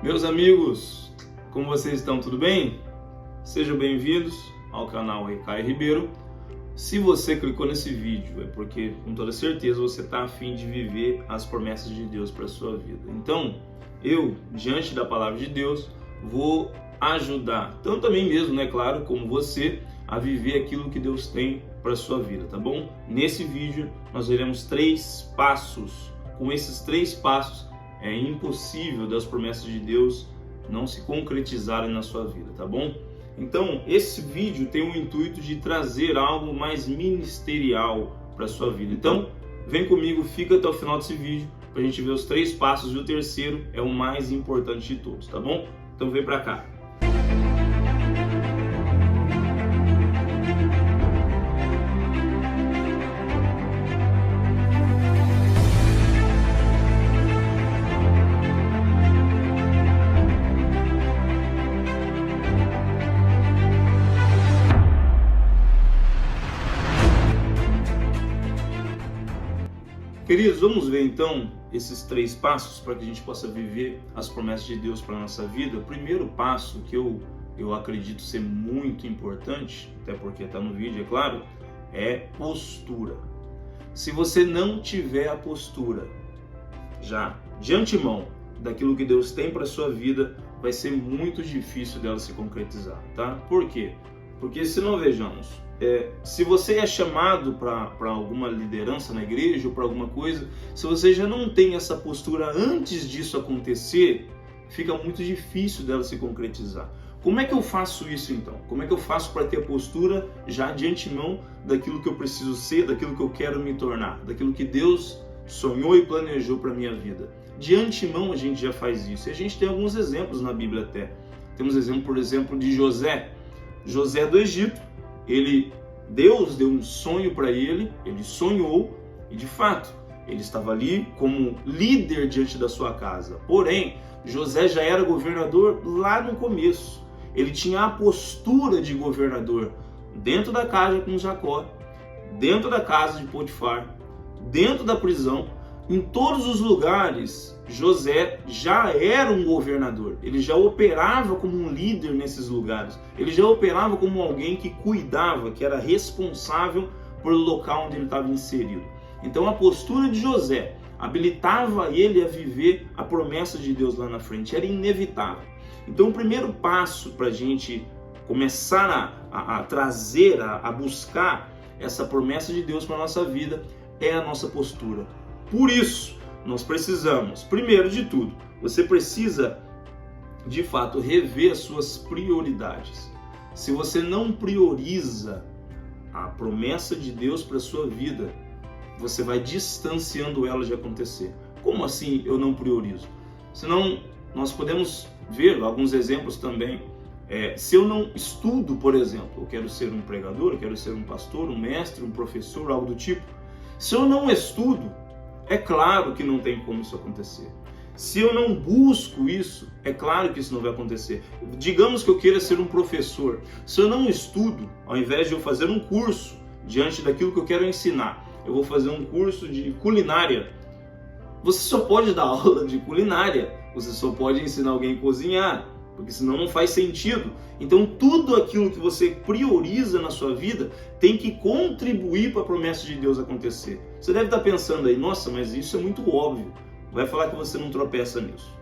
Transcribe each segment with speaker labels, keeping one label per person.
Speaker 1: Meus amigos, como vocês estão? Tudo bem? Sejam bem-vindos ao canal Caio Ribeiro. Se você clicou nesse vídeo é porque com toda certeza você está a fim de viver as promessas de Deus para a sua vida. Então, eu, diante da palavra de Deus, vou ajudar, tanto a mim mesmo, né, claro, como você, a viver aquilo que Deus tem para a sua vida, tá bom? Nesse vídeo nós veremos 3 passos. Com esses 3 passos é impossível das promessas de Deus não se concretizarem na sua vida, tá bom? Então, esse vídeo tem o intuito de trazer algo mais ministerial para a sua vida. Então, vem comigo, fica até o final desse vídeo para a gente ver os 3 passos e o terceiro é o mais importante de todos, tá bom? Então vem para cá. Queridos, vamos ver então esses 3 passos para que a gente possa viver as promessas de Deus para a nossa vida. O primeiro passo que eu acredito ser muito importante, até porque está no vídeo, é claro, é postura. Se você não tiver a postura já de antemão daquilo que Deus tem para a sua vida, vai ser muito difícil dela se concretizar, tá? Por quê? Porque se não, vejamos, se você é chamado para alguma liderança na igreja ou para alguma coisa, se você já não tem essa postura antes disso acontecer, fica muito difícil dela se concretizar. Como é que eu faço isso então? Como é que eu faço para ter a postura já de antemão daquilo que eu preciso ser, daquilo que eu quero me tornar, daquilo que Deus sonhou e planejou para a minha vida? De antemão a gente já faz isso. E a gente tem alguns exemplos na Bíblia até. Temos exemplo, por exemplo, de José. José do Egito, Deus deu um sonho para ele sonhou e de fato ele estava ali como líder diante da sua casa. Porém, José já era governador lá no começo. Ele tinha a postura de governador dentro da casa com Jacó, dentro da casa de Potifar, dentro da prisão. Em todos os lugares, José já era um governador. Ele já operava como um líder nesses lugares. Ele já operava como alguém que cuidava, que era responsável pelo local onde ele estava inserido. Então a postura de José habilitava ele a viver a promessa de Deus lá na frente. Era inevitável. Então o primeiro passo para a gente começar a trazer, a buscar essa promessa de Deus para a nossa vida é a nossa postura. Por isso, nós precisamos, primeiro de tudo, você precisa, de fato, rever as suas prioridades. Se você não prioriza a promessa de Deus para a sua vida, você vai distanciando ela de acontecer. Como assim eu não priorizo? Senão, nós podemos ver alguns exemplos também. Se eu não estudo, por exemplo, eu quero ser um pregador, eu quero ser um pastor, um mestre, um professor, algo do tipo. Se eu não estudo, é claro que não tem como isso acontecer. Se eu não busco isso, é claro que isso não vai acontecer. Digamos que eu queira ser um professor. Se eu não estudo, ao invés de eu fazer um curso diante daquilo que eu quero ensinar, eu vou fazer um curso de culinária. Você só pode dar aula de culinária. Você só pode ensinar alguém a cozinhar, porque senão não faz sentido. Então tudo aquilo que você prioriza na sua vida tem que contribuir para a promessa de Deus acontecer. Você deve estar pensando aí, nossa, mas isso é muito óbvio. Vai falar que você não tropeça nisso.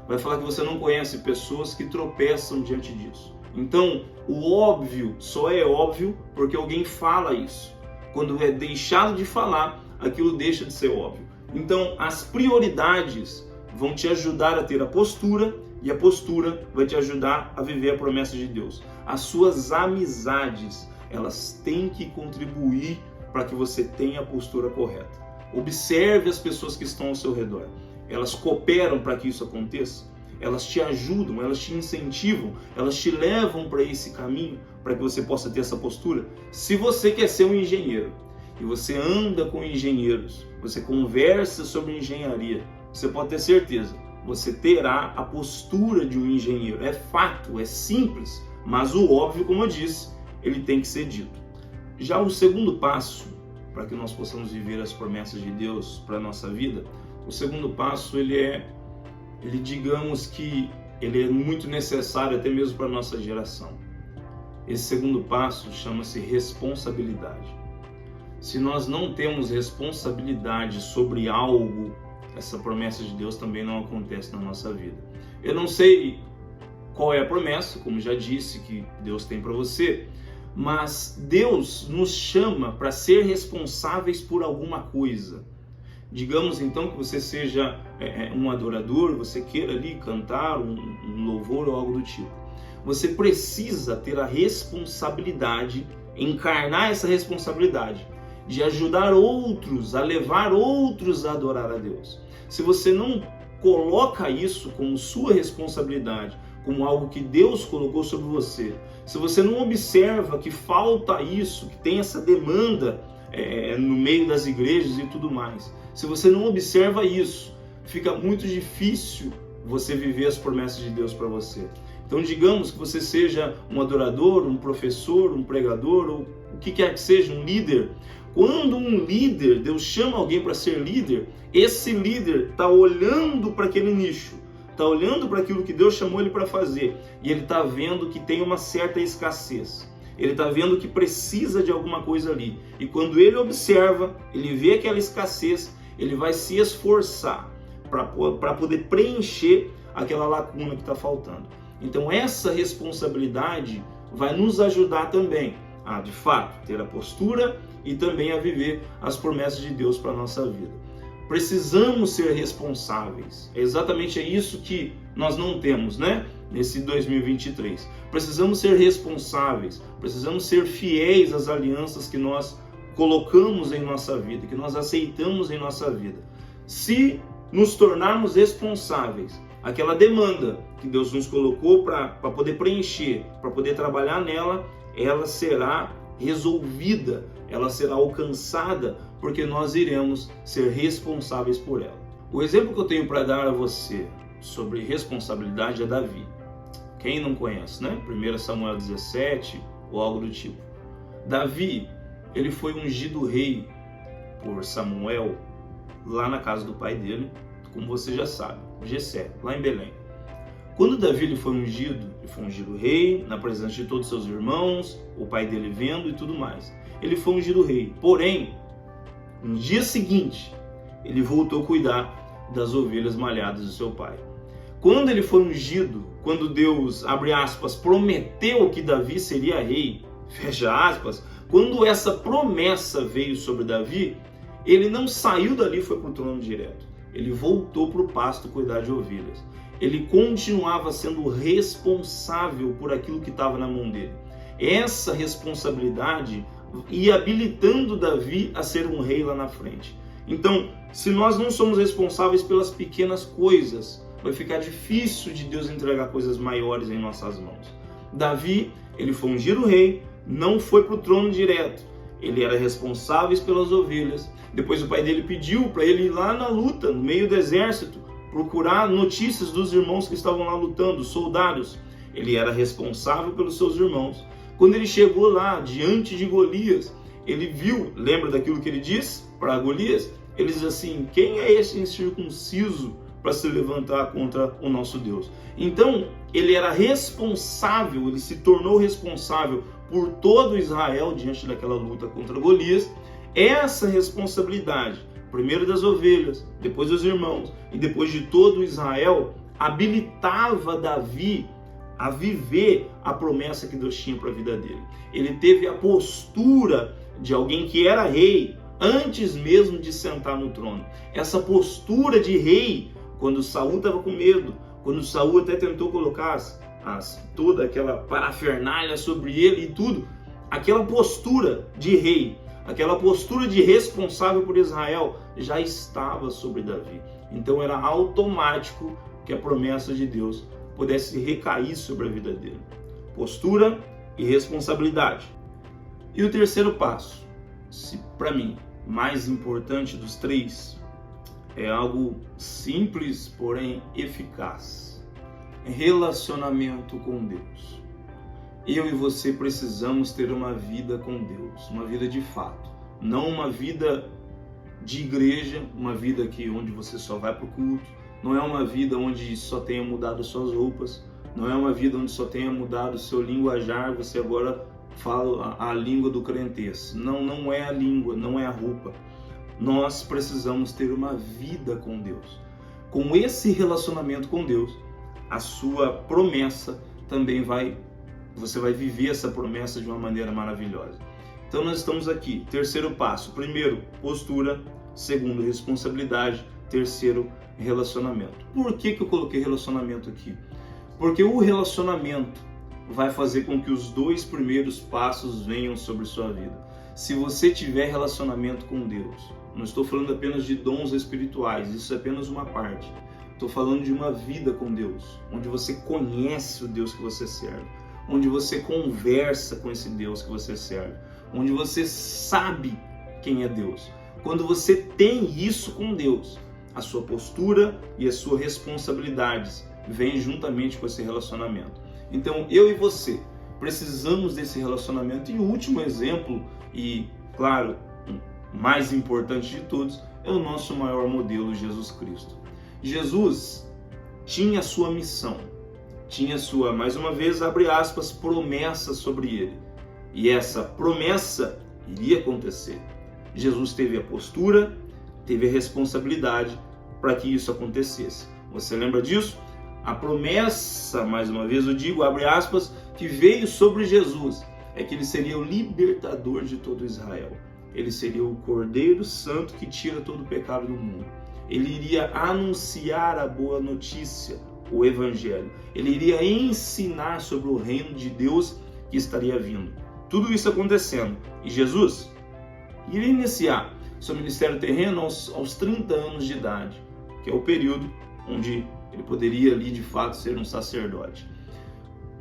Speaker 1: Vai falar que você não conhece pessoas que tropeçam diante disso. Então, o óbvio só é óbvio porque alguém fala isso. Quando é deixado de falar, aquilo deixa de ser óbvio. Então, as prioridades vão te ajudar a ter a postura e a postura vai te ajudar a viver a promessa de Deus. As suas amizades, elas têm que contribuir para que você tenha a postura correta. Observe as pessoas que estão ao seu redor. Elas cooperam para que isso aconteça. Elas te ajudam, elas te incentivam, elas te levam para esse caminho para que você possa ter essa postura. Se você quer ser um engenheiro e você anda com engenheiros, você conversa sobre engenharia, você pode ter certeza, você terá a postura de um engenheiro. É fato, é simples, mas o óbvio, como eu disse, ele tem que ser dito. Já o segundo passo para que nós possamos viver as promessas de Deus para a nossa vida, o segundo passo ele digamos que ele é muito necessário até mesmo para a nossa geração. Esse segundo passo chama-se responsabilidade. Se nós não temos responsabilidade sobre algo, essa promessa de Deus também não acontece na nossa vida. Eu não sei qual é a promessa, como já disse, que Deus tem para você, mas Deus nos chama para ser responsáveis por alguma coisa. Digamos então que você seja um adorador, você queira ali cantar um louvor ou algo do tipo. Você precisa ter a responsabilidade, encarnar essa responsabilidade de ajudar outros, a levar outros a adorar a Deus. Se você não coloca isso como sua responsabilidade, como algo que Deus colocou sobre você, se você não observa que falta isso, que tem essa demanda no meio das igrejas e tudo mais, se você não observa isso, fica muito difícil você viver as promessas de Deus para você. Então digamos que você seja um adorador, um professor, um pregador, ou o que quer que seja, um líder. Quando um líder, Deus chama alguém para ser líder, esse líder está olhando para aquele nicho, está olhando para aquilo que Deus chamou ele para fazer, e ele está vendo que tem uma certa escassez. Ele está vendo que precisa de alguma coisa ali. E quando ele observa, ele vê aquela escassez, ele vai se esforçar para poder preencher aquela lacuna que está faltando. Então essa responsabilidade vai nos ajudar também a, de fato, ter a postura e também a viver as promessas de Deus para a nossa vida. Precisamos ser responsáveis. É exatamente isso que nós não temos, né? Nesse 2023. Precisamos ser responsáveis, precisamos ser fiéis às alianças que nós colocamos em nossa vida, que nós aceitamos em nossa vida. Se nos tornarmos responsáveis, aquela demanda que Deus nos colocou para poder preencher, para poder trabalhar nela, ela será resolvida, ela será alcançada, porque nós iremos ser responsáveis por ela. O exemplo que eu tenho para dar a você sobre responsabilidade é Davi. Quem não conhece, né? 1 Samuel 17 ou algo do tipo. Davi, ele foi ungido rei por Samuel lá na casa do pai dele, como você já sabe, Jessé, lá em Belém. Quando Davi ele foi ungido rei, na presença de todos os seus irmãos, o pai dele vendo e tudo mais. Ele foi ungido rei, porém, no dia seguinte, ele voltou a cuidar das ovelhas malhadas do seu pai. Quando ele foi ungido, quando Deus, abre aspas, prometeu que Davi seria rei, fecha aspas, quando essa promessa veio sobre Davi, ele não saiu dali e foi para o trono direto. Ele voltou para o pasto cuidar de ovelhas. Ele continuava sendo responsável por aquilo que estava na mão dele. Essa responsabilidade ia habilitando Davi a ser um rei lá na frente. Então, se nós não somos responsáveis pelas pequenas coisas, vai ficar difícil de Deus entregar coisas maiores em nossas mãos. Davi, ele foi ungido rei, não foi para o trono direto. Ele era responsável pelas ovelhas. Depois o pai dele pediu para ele ir lá na luta, no meio do exército, procurar notícias dos irmãos que estavam lá lutando, soldados. Ele era responsável pelos seus irmãos. Quando ele chegou lá, diante de Golias, ele viu, lembra daquilo que ele disse para Golias? Ele diz assim: quem é esse incircunciso para se levantar contra o nosso Deus? Então, ele era responsável, ele se tornou responsável por todo Israel diante daquela luta contra Golias. Essa responsabilidade, primeiro das ovelhas, depois dos irmãos e depois de todo Israel, habilitava Davi a viver a promessa que Deus tinha para a vida dele. Ele teve a postura de alguém que era rei antes mesmo de sentar no trono. Essa postura de rei, quando Saul estava com medo, quando Saul até tentou colocar toda aquela parafernália sobre ele e tudo, aquela postura de rei, aquela postura de responsável por Israel já estava sobre Davi. Então era automático que a promessa de Deus pudesse recair sobre a vida dele. Postura e responsabilidade. E o terceiro passo, para mim, mais importante dos três, é algo simples, porém eficaz. Relacionamento com Deus. Eu e você precisamos ter uma vida com Deus, uma vida de fato, não uma vida de igreja, uma vida onde você só vai para o culto, não é uma vida onde só tenha mudado suas roupas, não é uma vida onde só tenha mudado o seu linguajar, você agora fala a língua do crentez. Não é a língua, não é a roupa. Nós precisamos ter uma vida com Deus. Com esse relacionamento com Deus, a sua promessa também você vai viver essa promessa de uma maneira maravilhosa. Então nós estamos aqui, terceiro passo. Primeiro, postura. Segundo, responsabilidade. Terceiro, relacionamento. Por que eu coloquei relacionamento aqui? Porque o relacionamento vai fazer com que os dois primeiros passos venham sobre sua vida. Se você tiver relacionamento com Deus, não estou falando apenas de dons espirituais, isso é apenas uma parte. Estou falando de uma vida com Deus, onde você conhece o Deus que você serve, onde você conversa com esse Deus que você serve, onde você sabe quem é Deus. Quando você tem isso com Deus, a sua postura e as suas responsabilidades vêm juntamente com esse relacionamento. Então, eu e você precisamos desse relacionamento. E o último exemplo, e claro, o mais importante de todos, é o nosso maior modelo, Jesus Cristo. Jesus tinha a sua missão, tinha a sua, mais uma vez, abre aspas, promessa sobre ele. E essa promessa iria acontecer. Jesus teve a postura, teve a responsabilidade para que isso acontecesse. Você lembra disso? A promessa, mais uma vez eu digo, abre aspas, que veio sobre Jesus, é que ele seria o libertador de todo Israel. Ele seria o Cordeiro Santo que tira todo o pecado do mundo. Ele iria anunciar a boa notícia, o Evangelho. Ele iria ensinar sobre o reino de Deus que estaria vindo. Tudo isso acontecendo. E Jesus iria iniciar seu ministério terreno aos 30 anos de idade, que é o período onde ele poderia ali de fato ser um sacerdote.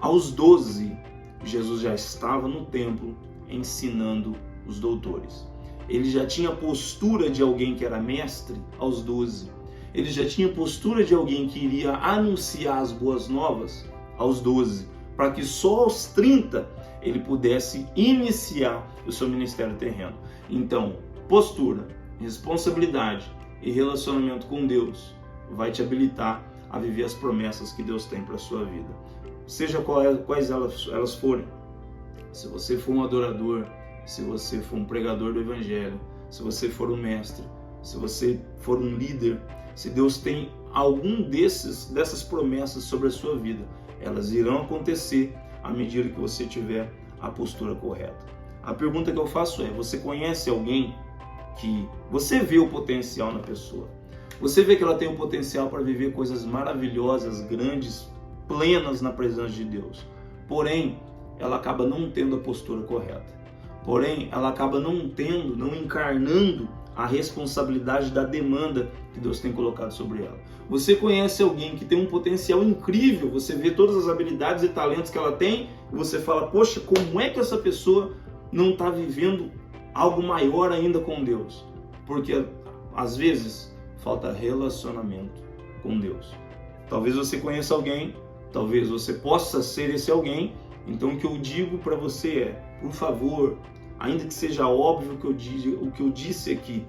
Speaker 1: Aos 12, Jesus já estava no templo ensinando os doutores. Ele já tinha a postura de alguém que era mestre aos 12. Ele já tinha a postura de alguém que iria anunciar as boas novas aos 12, para que só aos 30 ele pudesse iniciar o seu ministério terreno. Então, postura, responsabilidade e relacionamento com Deus vai te habilitar a viver as promessas que Deus tem para a sua vida. Seja quais elas forem. Se você for um adorador, se você for um pregador do Evangelho, se você for um mestre, se você for um líder, se Deus tem algum dessas promessas sobre a sua vida, elas irão acontecer à medida que você tiver a postura correta. A pergunta que eu faço é, você conhece alguém que você vê o potencial na pessoa? Você vê que ela tem o potencial para viver coisas maravilhosas, grandes, plenas na presença de Deus. Porém, ela acaba não tendo a postura correta. Porém, ela acaba não encarnando a responsabilidade da demanda que Deus tem colocado sobre ela. Você conhece alguém que tem um potencial incrível, você vê todas as habilidades e talentos que ela tem, e você fala, poxa, como é que essa pessoa não está vivendo algo maior ainda com Deus? Porque, às vezes, falta relacionamento com Deus. Talvez você conheça alguém, talvez você possa ser esse alguém. Então o que eu digo para você é, por favor, ainda que seja óbvio o que eu disse aqui,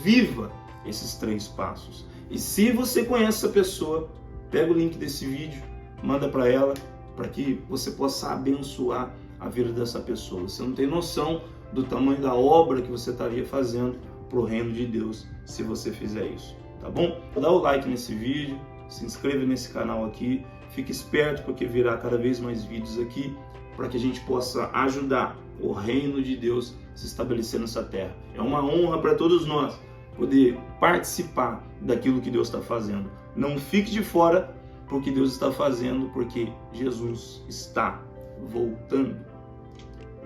Speaker 1: viva esses 3 passos. E se você conhece essa pessoa, pega o link desse vídeo, manda para ela, para que você possa abençoar a vida dessa pessoa. Você não tem noção do tamanho da obra que você estaria fazendo para o reino de Deus se você fizer isso, tá bom? Dá o like nesse vídeo, se inscreve nesse canal aqui, fique esperto porque virá cada vez mais vídeos aqui para que a gente possa ajudar o reino de Deus se estabelecer nessa terra. É uma honra para todos nós poder participar daquilo que Deus está fazendo. Não fique de fora porque Deus está fazendo, porque Jesus está voltando.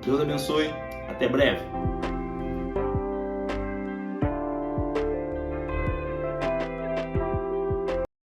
Speaker 1: Deus abençoe, até breve.